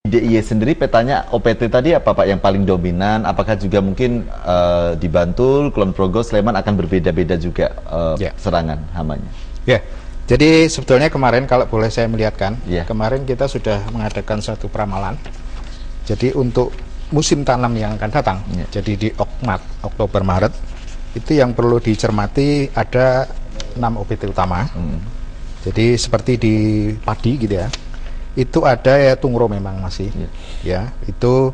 DIY sendiri petanya OPT tadi apa Pak yang paling dominan? Apakah juga mungkin di Bantul, Kulon Progo, Sleman akan berbeda-beda juga serangan hamanya? Ya, jadi sebetulnya kemarin kalau boleh saya melihatkan, Ya. kemarin kita sudah mengadakan satu peramalan. Jadi untuk musim tanam yang akan datang, jadi di Oktober Maret, itu yang perlu dicermati ada 6 OPT utama. Jadi seperti di padi gitu ya. Itu ada ya tungro memang masih ya itu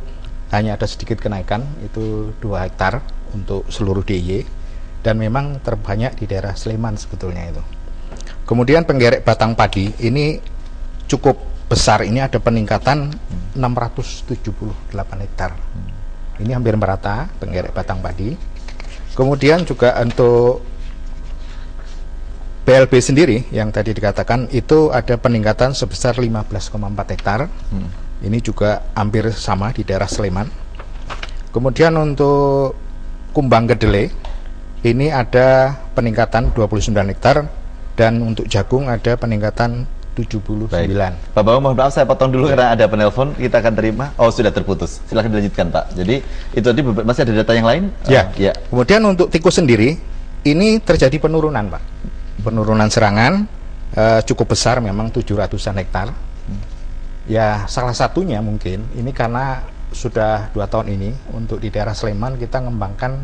hanya ada sedikit kenaikan, itu 2 hektar untuk seluruh DIY dan memang terbanyak di daerah Sleman sebetulnya itu. Kemudian penggerek batang padi ini cukup besar, ini ada peningkatan 678 hektar. Ini hampir merata penggerek batang padi. Kemudian juga untuk BLB sendiri yang tadi dikatakan itu ada peningkatan sebesar 15,4 hektar. Ini juga hampir sama di daerah Sleman. Kemudian untuk kumbang kedelai ini ada peningkatan 29 hektar dan untuk jagung ada peningkatan 79. Baik. Pak Bambang, mohon maaf saya potong dulu karena ada penelpon, kita akan terima. Oh, sudah terputus. Silahkan dilanjutkan Pak. Jadi itu tadi masih ada data yang lain? Ya. Kemudian untuk tikus sendiri ini terjadi penurunan Pak. Penurunan serangan cukup besar, memang 700-an hektar. Ya salah satunya mungkin ini karena sudah 2 tahun ini untuk di daerah Sleman kita mengembangkan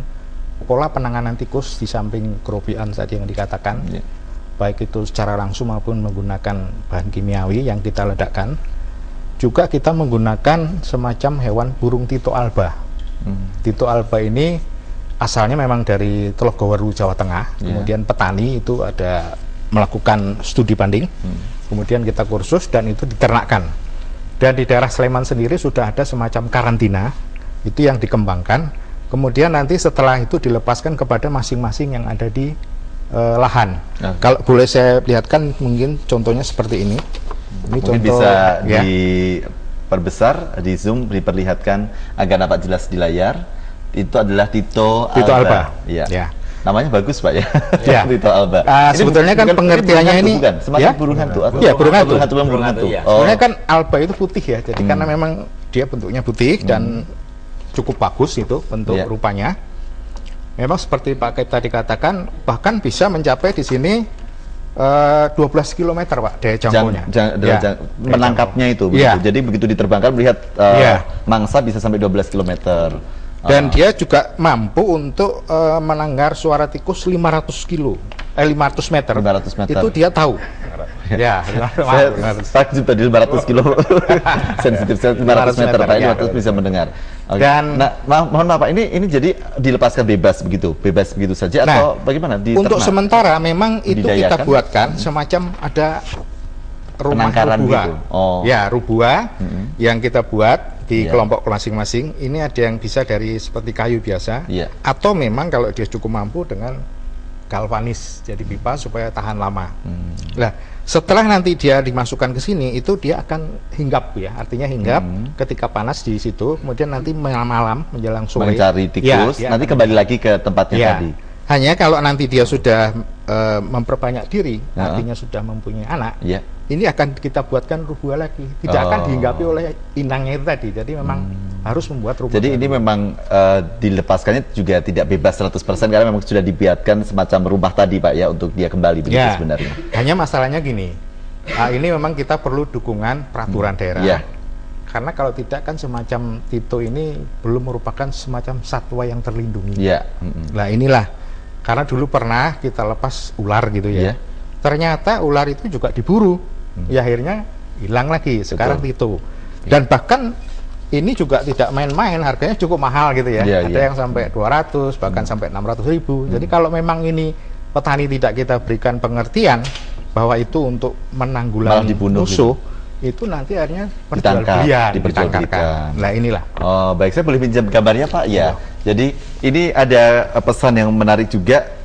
pola penanganan tikus di samping kerobian tadi yang dikatakan, baik itu secara langsung maupun menggunakan bahan kimiawi yang kita ledakkan. Juga kita menggunakan semacam hewan burung Tito alba. Tito alba ini asalnya memang dari Telogoweru, Jawa Tengah. Kemudian petani itu ada melakukan studi banding, kemudian kita kursus dan itu diternakkan. Dan di daerah Sleman sendiri sudah ada semacam karantina, itu yang dikembangkan. Kemudian nanti setelah itu dilepaskan kepada masing-masing yang ada di lahan. Kalau boleh saya lihatkan mungkin contohnya seperti ini. Ini mungkin contoh bisa diperbesar, di zoom, diperlihatkan agar dapat jelas di layar. Itu adalah Tito alba. Ya. Namanya bagus Pak ya. Tito alba. Sebetulnya kan pengertiannya ini bukan semacam burung hantu atau burung hantu. Burung hantu. Sebenarnya kan alba itu putih ya. Jadi karena memang dia bentuknya putih dan cukup bagus itu bentuk rupanya. Memang seperti Pak Kep tadi katakan, bahkan bisa mencapai di sini 12 km Pak daya jangkaunya. Menangkapnya itu begitu. Jadi begitu diterbangkan melihat mangsa bisa sampai 12 km. Dan dia juga mampu untuk menanggar suara tikus 500 meter. 500 meter. Itu dia tahu. Ya, saya takjub tadi 500 kilo. Sensitif 500 meter Pak, 500 bisa mendengar. Dan mohon maaf Pak, ini jadi dilepaskan bebas begitu saja atau bagaimana? Untuk sementara memang itu kita buatkan semacam ada rumah rubuha. Ya, rubuha yang kita buat di kelompok masing-masing. Ini ada yang bisa dari seperti kayu biasa, atau memang kalau dia cukup mampu dengan galvanis, jadi pipa supaya tahan lama. Nah, setelah nanti dia dimasukkan ke sini, itu dia akan hinggap ya, artinya hinggap ketika panas di situ, kemudian nanti malam menjelang sore mencari tikus, nanti kembali lagi ke tempatnya tadi. Hanya kalau nanti dia sudah memperbanyak diri, artinya sudah mempunyai anak, ini akan kita buatkan rubuha lagi, tidak akan dihinggapi oleh inangnya itu tadi. Jadi memang harus membuat rubuha. Jadi ini memang dilepaskannya juga tidak bebas 100% karena memang sudah dibiarkan semacam rumah tadi Pak ya, untuk dia kembali begitu sebenarnya. Hanya masalahnya gini, ini memang kita perlu dukungan peraturan daerah. Karena kalau tidak kan semacam Tito ini belum merupakan semacam satwa yang terlindungi. Nah inilah, karena dulu pernah kita lepas ular gitu ya. Ternyata ular itu juga diburu. Ya akhirnya hilang lagi. Sekarang Tito. Dan bahkan ini juga tidak main-main, harganya cukup mahal gitu ya. Ada yang sampai 200, bahkan sampai 600.000. Jadi kalau memang ini petani tidak kita berikan pengertian bahwa itu untuk menanggulangi musuh, itu nanti akhirnya diperjualbelikan. Nah inilah. Oh baik, saya boleh pinjam gambarnya Pak? Ya. Jadi ini ada pesan yang menarik juga.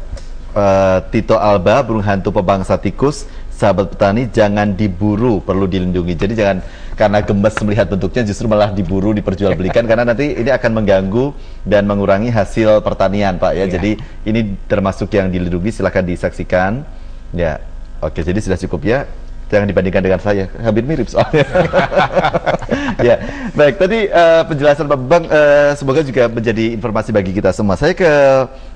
Tito alba, burung hantu pembangsa tikus, sahabat petani jangan diburu, perlu dilindungi. Jadi jangan karena gemes melihat bentuknya justru malah diburu, diperjualbelikan karena nanti ini akan mengganggu dan mengurangi hasil pertanian Pak ya. Jadi ini termasuk yang dilindungi, silahkan disaksikan ya. Oke, jadi sudah cukup ya. jangan dibandingkan dengan saya, hampir mirip soalnya. Ya, baik. Tadi penjelasan Pak Bambang semoga juga menjadi informasi bagi kita semua. Saya ke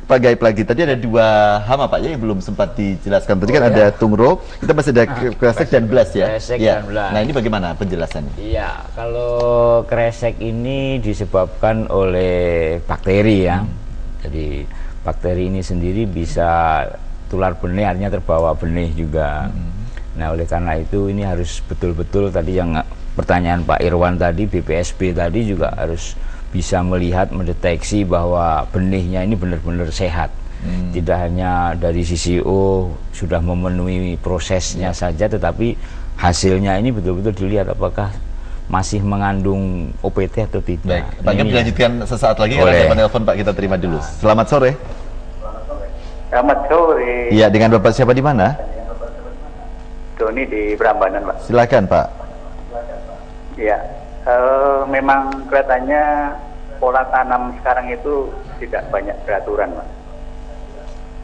Pak Gaib lagi. Tadi ada 2 hama Pak ya yang belum sempat dijelaskan. Tadi kan ada tungro, kita masih ada kresek dan blas ya. Kresek Ya. dan blas. Nah ini bagaimana penjelasannya? Iya, kalau kresek ini disebabkan oleh bakteri ya. Jadi bakteri ini sendiri bisa tular benih, artinya terbawa benih juga. Nah, oleh karena itu ini harus betul-betul tadi yang pertanyaan Pak Irwan tadi, BPSB tadi juga harus bisa melihat, mendeteksi bahwa benihnya ini benar-benar sehat. Tidak hanya dari sisi sudah memenuhi prosesnya saja, tetapi hasilnya ini betul-betul dilihat apakah masih mengandung OPT atau tidak. Baik, Pak Gaib dilanjutkan sesaat lagi karena ada penelpon Pak, kita terima dulu. Selamat sore. Selamat sore. Iya, dengan Bapak siapa di mana? Doni di Prambanan, Pak. Silakan Pak. Iya. Memang kelihatannya pola tanam sekarang itu tidak banyak peraturan, Pak.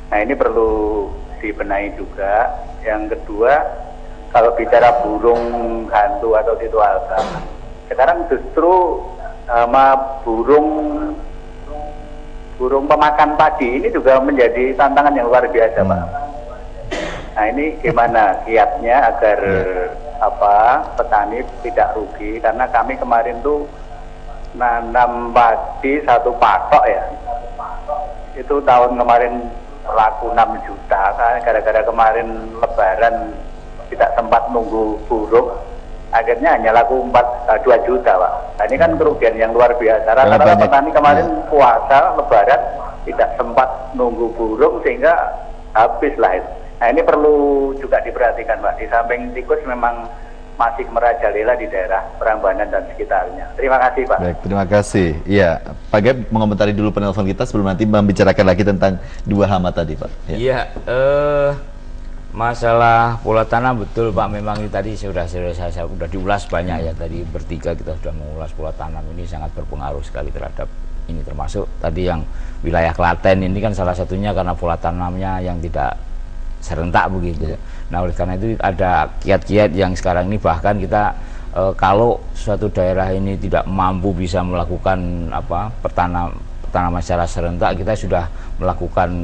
Nah, ini perlu dibenahi juga. Yang kedua, kalau bicara burung hantu atau titu alba, sekarang justru sama burung pemakan padi ini juga menjadi tantangan yang luar biasa, Pak. Nah, ini gimana kiatnya agar petani tidak rugi, karena kami kemarin tuh nanam padi 1 patok ya. Itu tahun kemarin laku 6 juta, kan gara-gara kemarin lebaran tidak sempat nunggu burung. Akhirnya hanya laku 2 juta, Pak. Nah, ini kan kerugian yang luar biasa. Rata-rata petani kemarin puasa, lebaran, tidak sempat nunggu burung sehingga habis lah itu. Nah, ini perlu juga diperhatikan, Pak. Di samping tikus memang masih merajalela di daerah Prambanan dan sekitarnya. Terima kasih, Pak. Baik, terima kasih. Iya, Pak Gaib mengomentari dulu penelpon kita sebelum nanti membicarakan lagi tentang 2 hama tadi, Pak. Iya, masalah pola tanam betul Pak, memang ini tadi sudah diulas banyak ya, tadi bertiga kita sudah mengulas pola tanam ini sangat berpengaruh sekali terhadap ini, termasuk tadi yang wilayah Klaten ini kan salah satunya karena pola tanamnya yang tidak serentak begitu. Nah, oleh karena itu ada kiat-kiat yang sekarang ini bahkan kita kalau suatu daerah ini tidak mampu bisa melakukan pertanaman secara serentak, kita sudah melakukan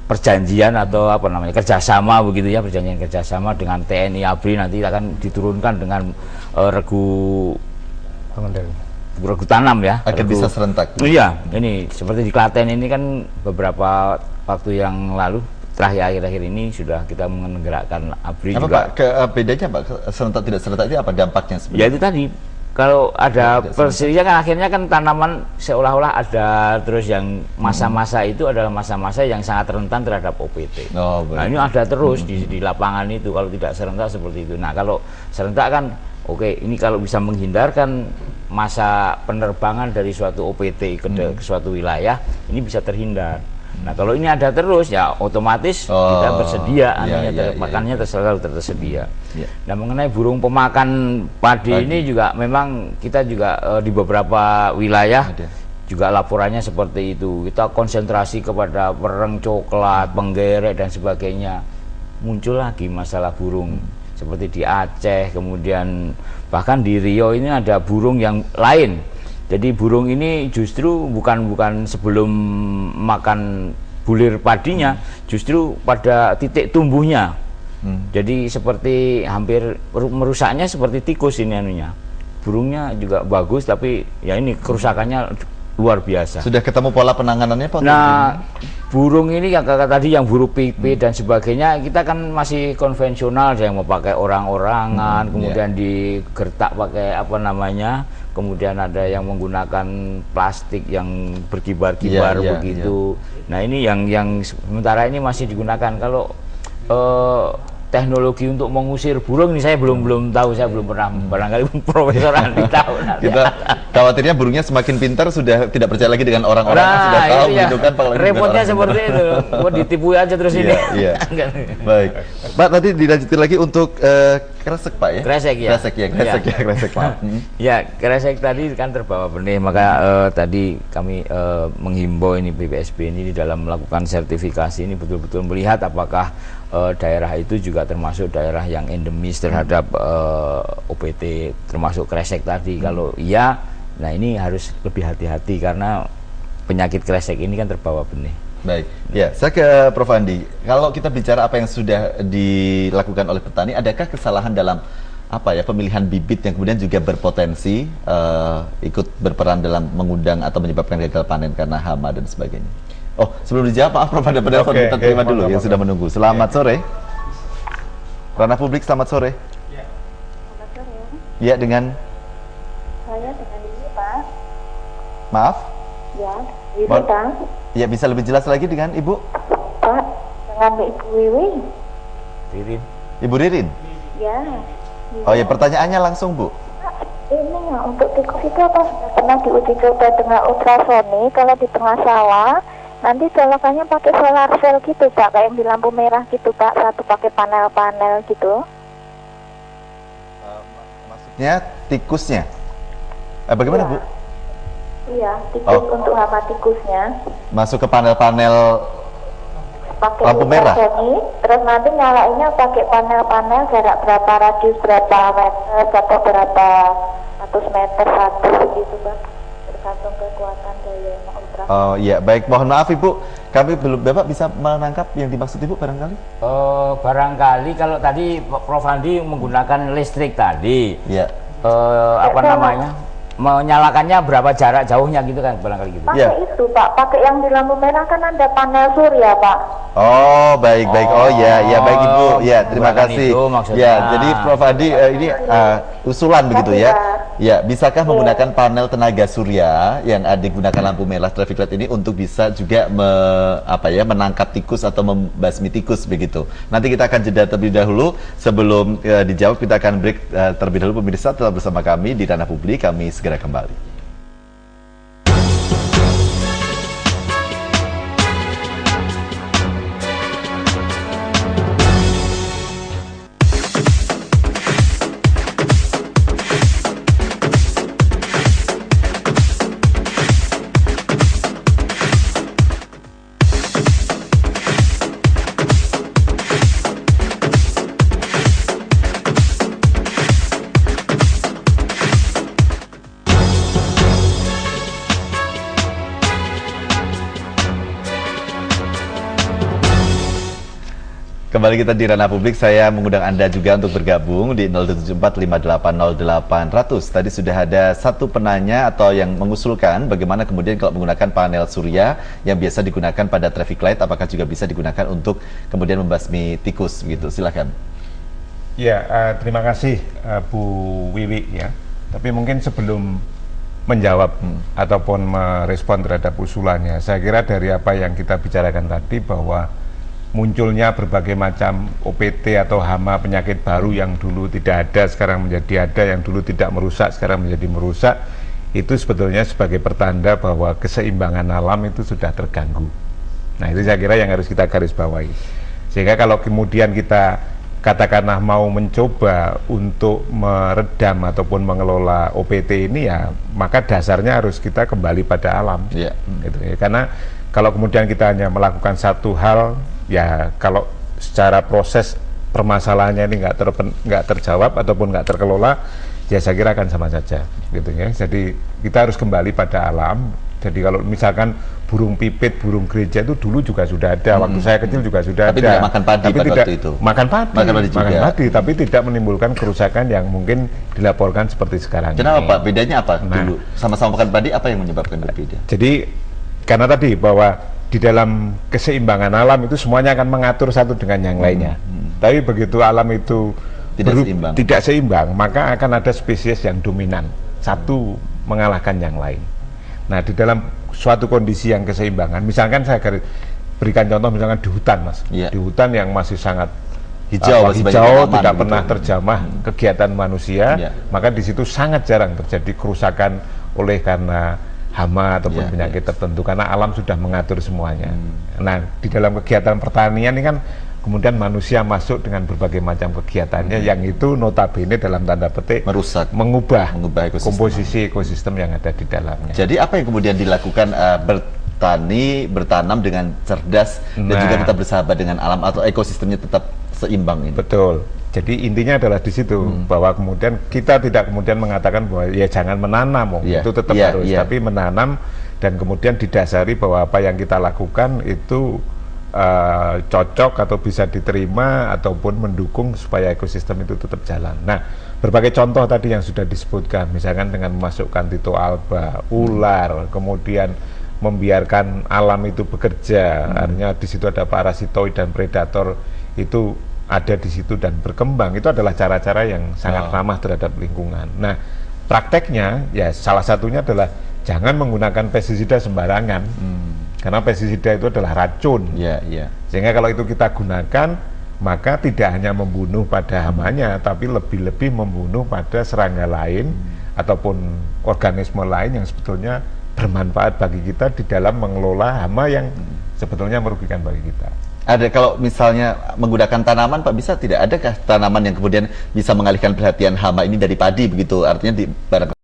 perjanjian atau kerjasama begitu ya, perjanjian kerjasama dengan TNI ABRI, nanti akan diturunkan dengan regu tanam ya, agar bisa serentak. Iya, ini seperti di Klaten ini kan beberapa waktu yang lalu akhir-akhir ini sudah kita menggerakkan ABRI juga. Pak, bedanya Pak, serentak tidak serentak itu apa dampaknya sebenarnya? Ya itu tadi, kalau ada perselisihan kan akhirnya kan tanaman seolah-olah ada, terus yang masa-masa itu adalah masa-masa yang sangat rentan terhadap OPT. Nah, ini ada terus di lapangan itu kalau tidak serentak seperti itu. Nah, kalau serentak kan oke, ini kalau bisa menghindarkan masa penerbangan dari suatu OPT ke suatu wilayah, ini bisa terhindar. Nah, kalau ini ada terus ya otomatis kita bersedia, makannya selalu tersedia. Nah, mengenai burung pemakan padi ini juga memang kita juga di beberapa wilayah juga laporannya seperti itu. Kita konsentrasi kepada pereng coklat, penggerek dan sebagainya. Muncul lagi masalah burung seperti di Aceh, kemudian bahkan di Riau ini ada burung yang lain. Jadi burung ini justru bukan sebelum makan bulir padinya, justru pada titik tumbuhnya. Jadi seperti hampir merusaknya seperti tikus ini anunya. Burungnya juga bagus, tapi ya ini kerusakannya luar biasa. Sudah ketemu pola penanganannya Pak? Nah, burung ini yang tadi yang burung pipit dan sebagainya, kita kan masih konvensional, yang mau pakai orang-orangan, kemudian digertak pakai kemudian ada yang menggunakan plastik yang berkibar-kibar begitu. Nah, ini yang sementara ini masih digunakan. Kalau teknologi untuk mengusir burung ini saya belum tahu, saya belum pernah, barangkali Profesor Andi tahu. Kita khawatirnya burungnya semakin pintar, sudah tidak percaya lagi dengan orang-orang yang sudah tahu gitu kan. Repotnya seperti itu, ditipu aja terus ini. Iya. Baik, Pak, nanti dilanjutkan lagi untuk kresek Pak ya? Kresek maaf. Ya, kresek tadi kan terbawa benih, maka tadi kami menghimbau ini BPSB ini di dalam melakukan sertifikasi ini betul-betul melihat apakah daerah itu juga termasuk daerah yang endemis terhadap OPT, termasuk kresek tadi. Kalau iya, nah ini harus lebih hati-hati karena penyakit kresek ini kan terbawa benih. Baik, ya saya ke Prof. Andi. Kalau kita bicara apa yang sudah dilakukan oleh petani, adakah kesalahan dalam pemilihan bibit yang kemudian juga berpotensi ikut berperan dalam mengundang atau menyebabkan gagal panen karena hama dan sebagainya? Oh, sebelum dijawab, maaf Prof. ada penelpon, kita terima dulu yang sudah menunggu. Selamat sore. Ranah Publik, selamat sore. Selamat sore. Ya, dengan? Saya dengan ini, Pak. Maaf? Ya, Wiwi, Pak. Ya, bisa lebih jelas lagi dengan Ibu? Pak, dengan Ibu Wiwi. Ririn. Ibu Ririn? Ya. Oh ya, pertanyaannya langsung Bu. Pak, ini ya, untuk tikus itu apa sudah pernah diuji coba dengan ultrasonik kalau di tengah sawah? Nanti colokannya pakai solar cell gitu Pak, kayak yang di lampu merah gitu Pak, satu pakai panel-panel gitu. Maksudnya tikusnya? Bagaimana Ya. Bu? Iya, tikus untuk hama tikusnya. Masuk ke panel-panel Pakai lampu merah? ultrasonik, terus nanti nyalainnya pakai panel-panel jarak berapa, radius berapa meter, atau berapa ratus meter satu gitu Pak. Tergantung kekuatan daya ultrasonik. Oh iya, baik, mohon maaf Ibu, kami belum, Bapak bisa menangkap yang dimaksud Ibu barangkali? Barangkali kalau tadi Prof. Andi menggunakan listrik tadi, Iya. menyalakannya berapa jarak jauhnya gitu kan, barangkali gitu. Pakai itu Pak, pakai yang di lampu merah kan ada panel surya Pak. Oh, baik. Oh ya, baik Ibu. Ya, terima Bukan kasih. itu maksudnya. Ya, jadi Prof. Adi ini usulan begitu ya. Ya, bisakah menggunakan panel tenaga surya yang digunakan lampu merah traffic light ini untuk bisa juga menangkap tikus atau membasmi tikus begitu. Nanti kita akan jeda terlebih dahulu. Sebelum dijawab, kita akan break terlebih dahulu. Pemirsa tetap bersama kami di Ranah Publik. Kami segera kembali. Kembali kita di Ranah Publik, saya mengundang Anda juga untuk bergabung di 074580800. Tadi sudah ada satu penanya atau yang mengusulkan bagaimana kemudian kalau menggunakan panel surya yang biasa digunakan pada traffic light, apakah juga bisa digunakan untuk kemudian membasmi tikus gitu. Silakan. Ya, terima kasih Bu Wiwi ya. Tapi mungkin sebelum menjawab ataupun merespon terhadap usulannya, saya kira dari apa yang kita bicarakan tadi bahwa munculnya berbagai macam OPT atau hama penyakit baru yang dulu tidak ada sekarang menjadi ada, yang dulu tidak merusak sekarang menjadi merusak, itu sebetulnya sebagai pertanda bahwa keseimbangan alam itu sudah terganggu. Nah, itu saya kira yang harus kita garis bawahi. Sehingga kalau kemudian kita katakanlah mau mencoba untuk meredam ataupun mengelola OPT ini, ya maka dasarnya harus kita kembali pada alam. Gitu ya. Karena kalau kemudian kita hanya melakukan satu hal, ya kalau secara proses permasalahannya ini nggak terjawab ataupun nggak terkelola, ya saya kira akan sama saja gitu ya. Jadi kita harus kembali pada alam. Jadi kalau misalkan burung pipit, burung gereja itu dulu juga sudah ada, waktu saya kecil juga sudah tapi ada. Tidak makan padi tapi pada tidak, waktu itu. Makan padi, tapi tidak menimbulkan kerusakan yang mungkin dilaporkan seperti sekarang. Kenapa ini. Pak? Bedanya apa dulu? Sama-sama makan padi, apa yang menyebabkan berbeda? Jadi karena tadi bahwa di dalam keseimbangan alam itu semuanya akan mengatur satu dengan yang lainnya. Tapi begitu alam itu tidak seimbang, maka akan ada spesies yang dominan, satu mengalahkan yang lain. Nah, di dalam suatu kondisi yang keseimbangan, misalkan saya berikan contoh misalkan di hutan, Mas. Di hutan yang masih sangat hijau, tidak pernah terjamah kegiatan manusia, maka di situ sangat jarang terjadi kerusakan oleh karena hama ataupun penyakit tertentu, karena alam sudah mengatur semuanya. Nah, di dalam kegiatan pertanian ini kan kemudian manusia masuk dengan berbagai macam kegiatannya yang itu notabene dalam tanda petik merusak, mengubah ekosistem. Komposisi ekosistem yang ada di dalamnya. Jadi apa yang kemudian dilakukan petani bertanam dengan cerdas dan juga tetap bersahabat dengan alam atau ekosistemnya tetap seimbang ini. Betul. Jadi intinya adalah di situ bahwa kemudian kita tidak kemudian mengatakan bahwa ya jangan menanam, itu tetap harus, tapi menanam dan kemudian didasari bahwa apa yang kita lakukan itu cocok atau bisa diterima ataupun mendukung supaya ekosistem itu tetap jalan. Nah, berbagai contoh tadi yang sudah disebutkan, misalkan dengan memasukkan Tito alba, ular, kemudian membiarkan alam itu bekerja, artinya di situ ada parasitoid dan predator itu ada di situ dan berkembang, itu adalah cara-cara yang sangat ramah terhadap lingkungan. Nah, prakteknya ya salah satunya adalah jangan menggunakan pestisida sembarangan, karena pestisida itu adalah racun. Sehingga kalau itu kita gunakan, maka tidak hanya membunuh pada hamanya, tapi lebih-lebih membunuh pada serangga lain ataupun organisme lain yang sebetulnya bermanfaat bagi kita di dalam mengelola hama yang sebetulnya merugikan bagi kita. Ada, kalau misalnya menggunakan tanaman Pak, bisa tidak, adakah tanaman yang kemudian bisa mengalihkan perhatian hama ini dari padi begitu, artinya di barang